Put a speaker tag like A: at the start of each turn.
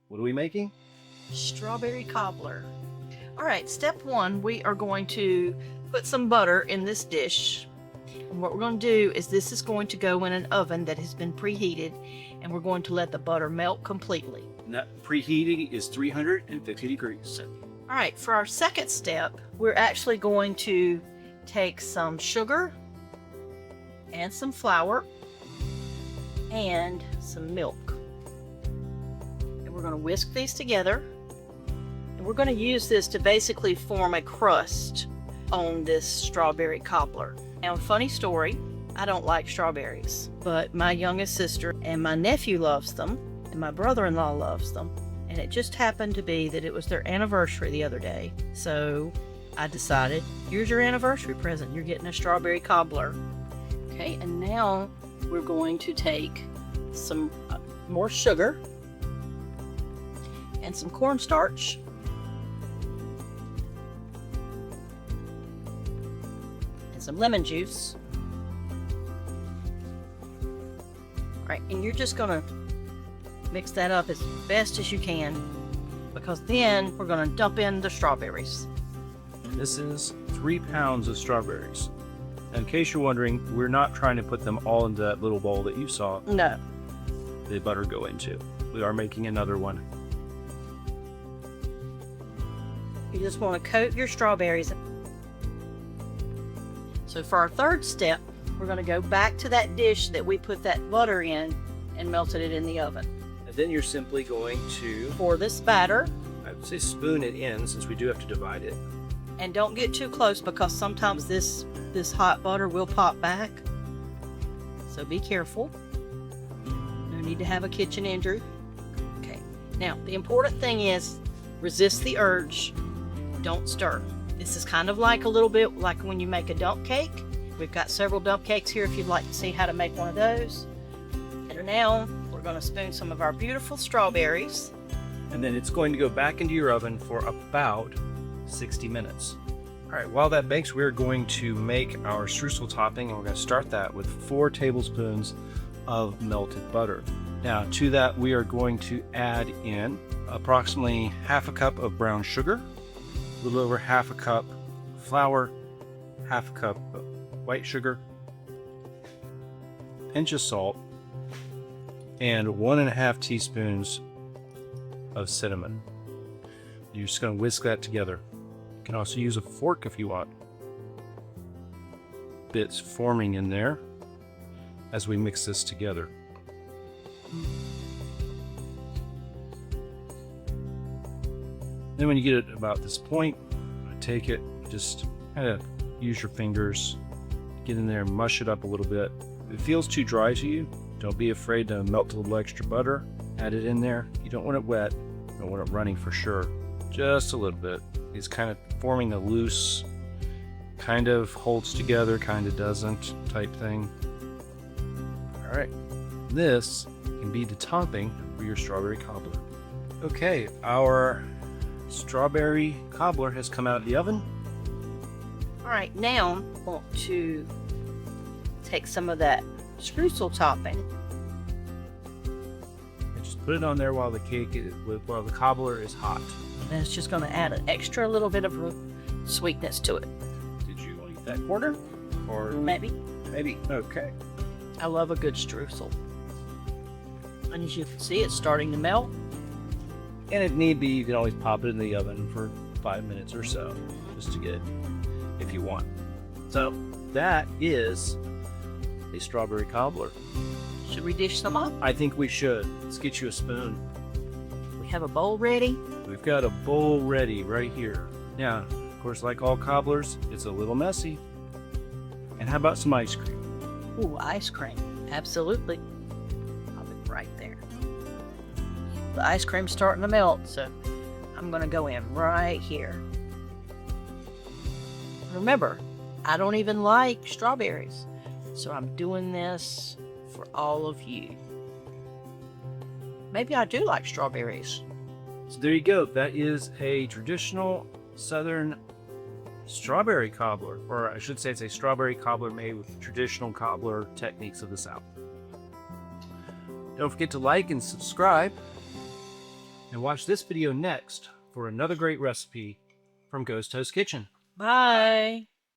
A: What are we making?
B: Strawberry cobbler. All right, step one, we are going to put some butter in this dish. And what we're going to do is this is going to go in an oven that has been preheated, and we're going to let the butter melt completely.
A: And that preheating is 350 degrees.
B: All right, for our second step, we're actually going to take some sugar and some flour and some milk. And we're going to whisk these together. And we're going to use this to basically form a crust on this strawberry cobbler. Now, funny story, I don't like strawberries, but my youngest sister and my nephew loves them, and my brother-in-law loves them. And it just happened to be that it was their anniversary the other day. So I decided, here's your anniversary present. You're getting a strawberry cobbler. Okay, and now we're going to take some more sugar and some cornstarch. And some lemon juice. All right, and you're just gonna mix that up as best as you can, because then we're gonna dump in the strawberries.
A: This is 3 pounds of strawberries. In case you're wondering, we're not trying to put them all into that little bowl that you saw
B: No.
A: the butter go into. We are making another one.
B: You just want to coat your strawberries. So for our third step, we're going to go back to that dish that we put that butter in and melted it in the oven.
A: And then you're simply going to,
B: For this batter,
A: I would say, spoon it in, since we do have to divide it.
B: and don't get too close because sometimes this hot butter will pop back. So be careful. No need to have a kitchen injury. Okay. Now, the important thing is resist the urge. Don't stir. This is kind of like a little bit like when you make a dump cake. We've got several dump cakes here if you'd like to see how to make one of those. And now we're going to spoon some of our beautiful strawberries.
A: And then it's going to go back into your oven for about 60 minutes. All right, while that bakes, we're going to make our streusel topping, and we're going to start that with 4 tablespoons of melted butter. Now, to that, we are going to add in approximately half a cup of brown sugar, a little over half a cup flour, half a cup of white sugar, pinch of salt, and 1.5 teaspoons of cinnamon. You're just going to whisk that together. You can also use a fork if you want. Bits forming in there as we mix this together. Then when you get it about this point, take it, just kind of use your fingers, get in there and mush it up a little bit. If it feels too dry to you, don't be afraid to melt a little extra butter, add it in there. You don't want it wet, you don't want it running for sure. Just a little bit. It's kind of forming a loose, kind of holds together, kind of doesn't type thing. All right, this can be the topping for your strawberry cobbler. Okay, our strawberry cobbler has come out of the oven.
B: All right, now I want to take some of that streusel topping.
A: And just put it on there while while the cobbler is hot.
B: And it's just going to add an extra little bit of sweetness to it.
A: Did you want to eat that quarter? Or
B: Maybe.
A: maybe? Okay.
B: I love a good streusel. And as you can see, it's starting to melt.
A: And if need be, you can always pop it in the oven for 5 minutes or so, just to get it if you want. So that is a strawberry cobbler.
B: Should we dish some up?
A: I think we should. Let's get you a spoon.
B: We have a bowl ready.
A: We've got a bowl ready right here. Now, of course, like all cobblers, it's a little messy. And how about some ice cream?
B: Ooh, ice cream. Absolutely. Pop it right there. The ice cream's starting to melt, so I'm going to go in right here. Remember, I don't even like strawberries, so I'm doing this for all of you. Maybe I do like strawberries.
A: So there you go. That is a traditional Southern strawberry cobbler, or I should say it's a strawberry cobbler made with traditional cobbler techniques of the South. Don't forget to like and subscribe. And watch this video next for another great recipe from Ghost Host Kitchen.
B: Bye.